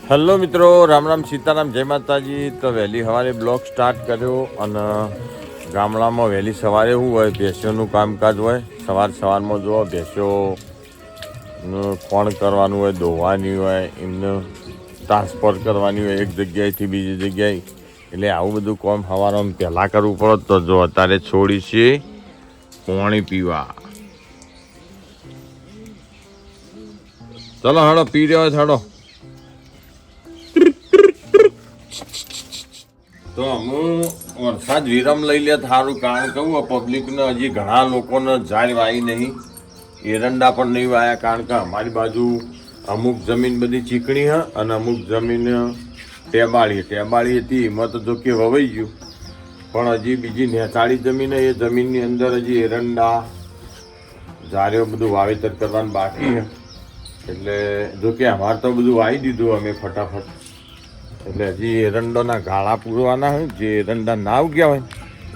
Hello મિત્રો, રામ રામ સીતારામ, જય માતાજી. તો વહેલી સવારે બ્લોગ સ્ટાર્ટ કર્યો અને ગામડામાં વહેલી સવારે શું હોય, ભેંસોનું કામકાજ હોય. સવારમાં જુઓ ભેંસોનું કોણ કરવાનું હોય, દોવાની હોય, એમને ટ્રાન્સફર કરવાની હોય એક જગ્યાએથી બીજી જગ્યાએ. એટલે આવું બધું કામ સવારમાં પહેલાં કરવું પડે. તો જો અત્યારે છોડી છે પાણી પીવા. ચલો હાડો, પી રહ્યો હોય હાડો. તો હું વરસાદ વિરામ લઈ લે સારું, કારણ કહું પબ્લિકને હજી ઘણા લોકોને ઝાડ વાવી નહીં, એરંડા પણ નહીં વાયા. કારણ કે અમારી બાજુ અમુક જમીન બધી ચીકણી હ અને અમુક જમીન ટેબાળી હતી. એમાં તો જો કે વવાઈ ગયું, પણ હજી બીજી નેતાળી જમીન, એ જમીનની અંદર હજી એરંડા ઝાડો બધું વાવેતર કરવાનું બાકી છે. એટલે જો કે અમારે તો બધું વાવી દીધું અમે ફટાફટ. એટલે હજી એરંડોના ગાળા પૂરવાના હોય, જે એરંડા ના ઉગ્યા હોય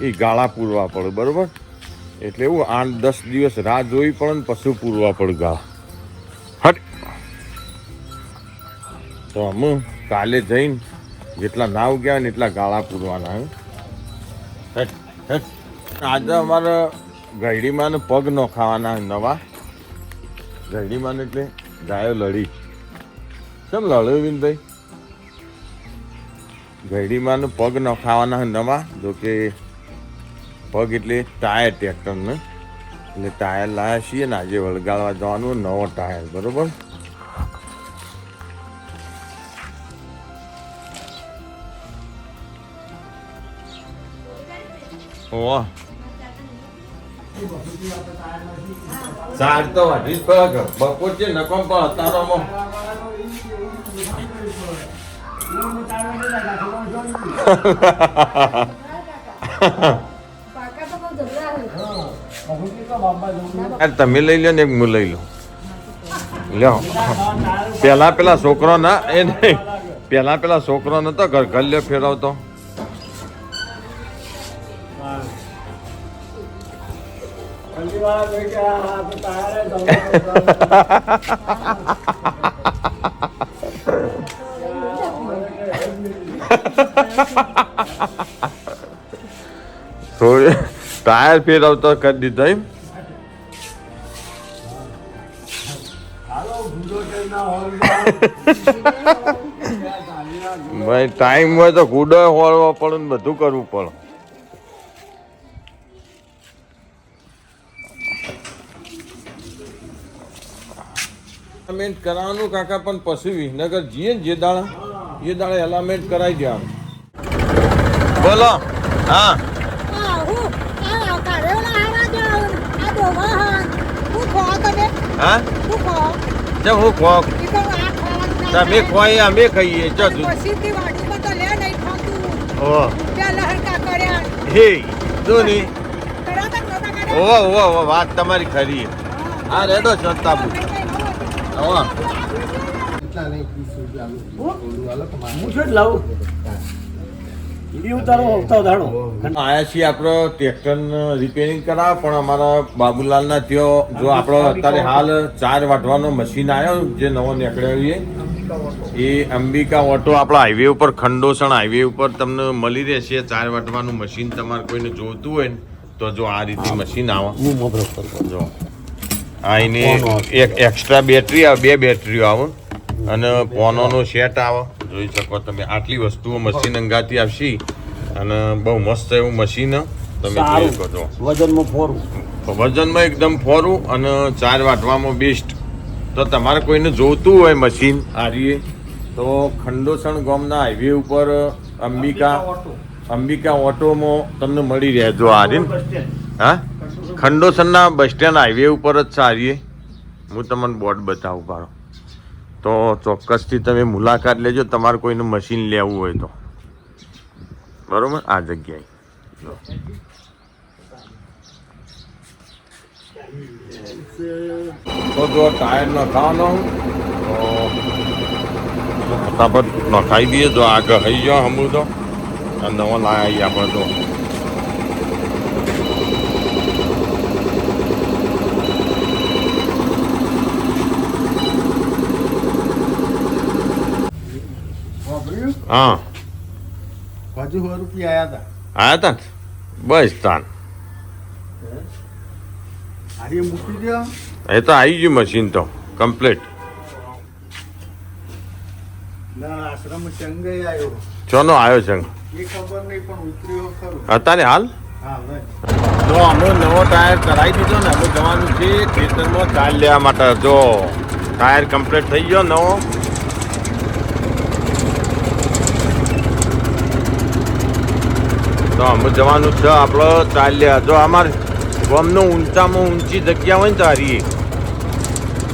એ ગાળા પૂરવા પડે, બરાબર. એટલે એવું 8-10 દિવસ રાહ જોવી પડે ને પછી પૂરવા પડે ગાળા. હટ. તો અમે કાલે જઈને જેટલા ના ઉગ્યા હોય ને એટલા ગાળા પૂરવાના હોય. હટ હટ. આજે અમારે ગયડીમાં પગ નોખાવાના નવા. ગયડીમાં એટલે ગાયો લડી. કેમ લડ્યો વિનભાઈ? ગયડીમાં પગ નખાવાના નવા. જોકે પગ એટલે ટાયર ટ્રેક્ટરને, એટલે ટાયર લાવ્યા છીએ ને આજે વળગાડવા જવાનું નવો ટાયર, બરોબર. ઓહ, ચાર તો વાઢી જ પડે. બપોર છે નકમ પણ અતારોમાં તમે લઈ લો ને એક હું લઈ લો. લ્યો પેલા છોકરો ના એ નહીં, પેલા છોકરો નતો ગલ્યો ફેરવતો. થોડી ટાયર ફેરવતો કરી દીધો એમ. ભાઈ ટાઈમ હોય તો ગુડો હોળવો પડે ને બધું કરવું પડે. એલામેન્ટ કરાવવાનું કાકા, પણ પછી વિસનગર જઈએ ને જે દાડા એલામેન્ટ કરાવી દેવાનું. બોલો. હા હા ચલ હું ખોક તમે ખોઈ અમે ખાઈએ. વાત તમારી ખરી. હા રેડો ચંતાબુ. આયા છીએ આપણો ટ્રેક્ટર રિપેરિંગ કરાવ, પણ અમારા બાબુલાલના ત્યાં જો આપણો અત્યારે હાલ 4 વાટવાનો મશીન આવ્યો જે નવો નીકળ્યો એ અંબિકા ઓટો આપણા હાઈવે ઉપર, ખંડોસણ હાઈવે ઉપર તમને મળી રહેશે. 4 વાટવાનું મશીન તમારે કોઈને જોતું હોય ને તો જો આ રીતે મશીન આવે. જો આ એની એક એક્સ્ટ્રા બેટરી આવે, 2 બેટરીઓ આવે અને પોનોનો સેટ આવે. જોઈ શકો તમે આટલી વસ્તુઓ મશીન અંગાથી આવશે અને બહુ મસ્ત એવું મશીન તમે જોઈ શકો છો. વજનમાં એકદમ ફોરું અને 4 વાટવામાં બેસ્ટ. તો તમારે કોઈને જોતું હોય મશીન આરીએ તો ખંડોસણ ગામના હાઈવે ઉપર અંબિકા ઓટોમાં તમને મળી રહે. જો આરી હા ખંડોસણના બસ સ્ટેન્ડ હાઈવે ઉપર જ સારીએ. હું તમને બોર્ડ બતાવું પાડો તો ચોક્કસથી તમે મુલાકાત લેજો, તમારે કોઈને મશીન લેવું હોય તો, બરોબર. આ જગ્યાએ તો જો ટાયર નખાવાનો તો ફટાફટ નખાઈ દઈએ. જો આગળ હઈ ગયો હમું તો નવો લાવી આપણે તો. હા હજુ 100 રૂપિયા આયા આયા તા ને? બસ તાન હારી મૂકી દો. એ તો આવી ગયું મશીન તો કમ્પ્લીટ. ના આશ્રમ ચંગે આવ્યો ચોનો આવ્યો છે એ ખબર નહીં પણ ઉતર્યો ખરું. અત્યારે હાલ હા ભાઈ તો અમે નવો ટાયર કરાવી દીધો ને અમે જવાનું છે ખેતરમાં ચાલ લેવા માટે. જો ટાયર કમ્પ્લીટ થઈ ગયો નવો. તો અમે જવાનું છે આપણો ચાલ લેવા. જો અમારે ગામનો ઊંચામાં ઊંચી જગ્યા હોય ને તો હારી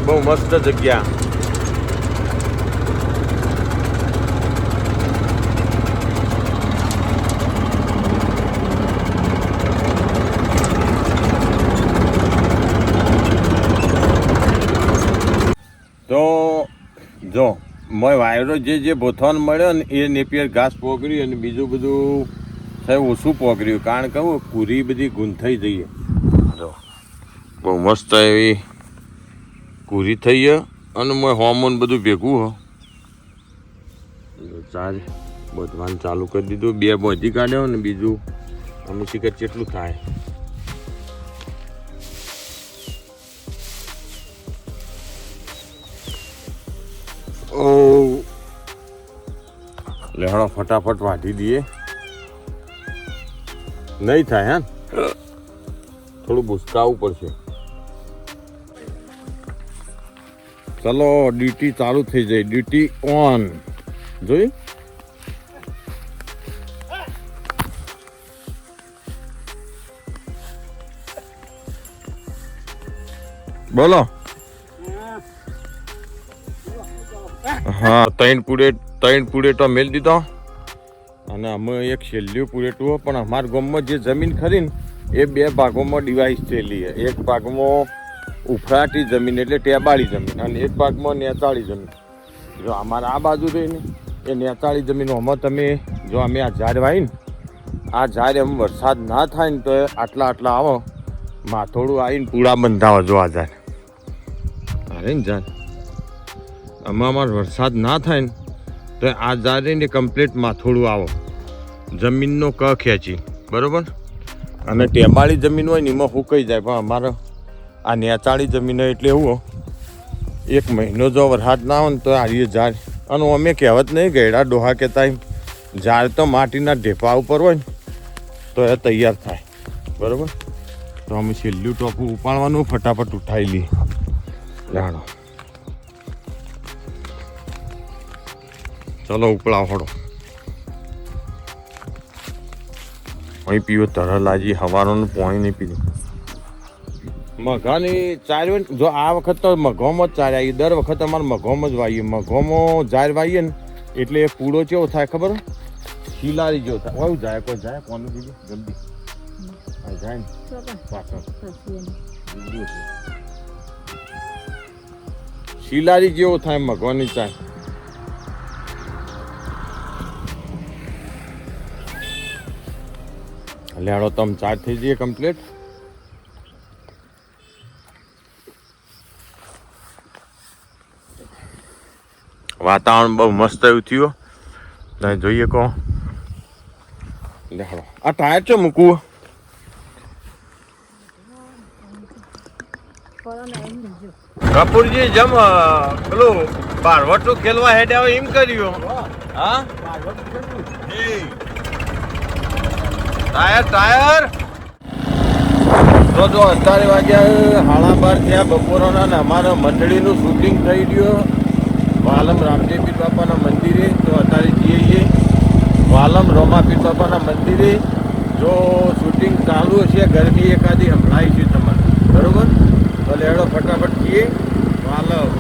બહુ મસ્ત જગ્યા. તો જો મેં વાયરો જે બોથવાન મળ્યો ને એ નેપિયર ઘાસ પોગર્યું અને બીજું બધું થયું ઓછું પોગર્યું. કારણ કે પૂરી બધી ગૂંથાઈ જઈએ. જો બહુ મસ્ત એવી કુરી થઈ છે અને મેં હોર્મોન બધું ભેગું હો ચાર બોધવાનું ચાલુ કરી દીધું. 2 બોધી કાઢ્યો ને બીજું અમે શીખર કેટલું થાય. ઓ લેહડો ફટાફટ વાઢી દઈએ. નહીં થાય હા થોડું ભૂસકાવવું પડશે. ચલો ડ્યુટી ચાલુ થઈ જાય. Duty on. જોઈ બોલો. હા 3 પુડેટો મેળ દીધો અને અમે એક છેલ્લું પુડેટું પણ અમારા ગામમાં જે જમીન ખરી ને એ 2 ભાગોમાં ડિવાઇસ થયેલી છે. એક ભાગમાં ઉફરાટી જમીન એટલે ટેબાળી જમીન અને એક ભાગમાં નેચાળી જમીન. જો અમારે આ બાજુ રહી ને એ નેચાળી જમીનોમાં તમે જો અમે આ ઝાડ વાવી ને આ ઝાડ એમ વરસાદ ના થાય ને તો આટલા આવો માથોડું આવીને પૂળા બંધાવો. જો આ ઝાડ અરે ને ઝાડ અમાર વરસાદ ના થાય ને તો આ ઝાડ ને કમ્પ્લીટ માથોડું આવો જમીનનો ક ખેંચી બરોબર. અને ટેબાળી જમીન હોય ને એમાં ફૂંકાઈ જાય. પણ અમારે આ નેચાળી જમીન હોય એટલે એવું 1 મહિનો જો વરસાદ ના હોય ને તો આ ઝાડ અને અમે કહેવત નહીં ગયડા ડોહા કહેતા ઝાડ તો માટીના ઢેફા ઉપર હોય ને તો એ તૈયાર થાય બરોબર. તો અમે છેલ્લું ટોપું ઉપાડવાનું ફટાફટ ઉઠાવી લઈએ. જાણો ચલો ઉપડાવ હળો. અહીં પીવો તરલાજી હવારોનું પાણી નહીં પીધું. મઘાની ચાર જો આ વખત તો મઘોમાં જ ચાર આવી. દર વખત અમારે મઘોમાં જ વાવીએ. મઘોમાં ઝાર વાવીએ ને એટલે પૂળો કેવો થાય ખબર? શિલારી જેવો થાય. હોય જાય કોઈ જાય કોનું દીધું જલ્દી જાય ને પાછળ શિલારી જેવો થાય મઘવાની ચાય. લેડો તમે ચાર્જ થઈ જઈએ કમ્પ્લીટ. વાતાવરણ બહુ મસ્ત એવું થયું. તમે જોઈએ કહો લેડો આ ટાયર ચો મૂકવું? કપૂરજી જેમ પેલું બારવટું ખેલવા હેડે આવે એમ કર્યું. હા ટાયર તો જો અત્યારે વાગ્યા 12:30 થયા બપોરના ને અમારા મંડળીનું શૂટિંગ થઈ ગયું વાલમ રામદેવપીર બાપાના મંદિરે. તો અત્યારે જઈએ વાલમ રોમાપીર બાપાના મંદિરે. જો શૂટિંગ ચાલુ હશે ગરમી એકાદી હમણાં છે તમારે બરોબર. તો લેડો ફટાફટ જઈએ વાલમ.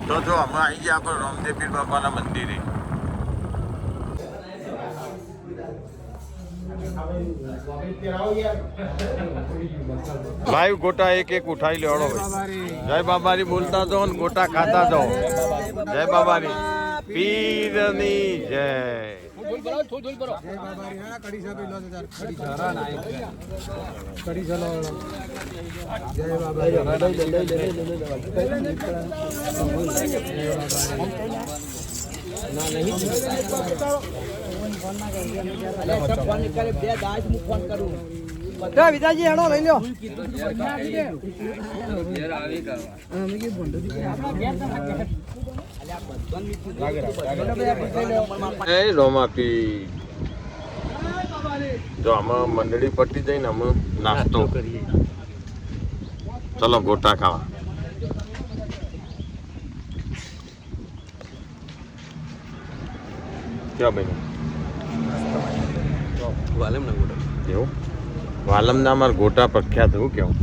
તો જો અમે આવી ગયા આપણે રામદેવપીર બાપાના મંદિરે. ભાઈ ગોટા એક ઉઠાઈ લેવાડો ભાઈ. જય બાબારી બોલતા જાઓ ને ગોટા ખાતા જાઓ. જય બાબારી પીરની જય. કડી વિદાજી હેડો લઈ લ્યો એ રોમાપી જો આમાં મંડળી પટી જઈને અમે નાસ્તો ચલો ગોટા ખાવા ક્યાં ભાઈ એવું વાલમના અમારા ગોટા પ્રખ્યાત એવું કેવું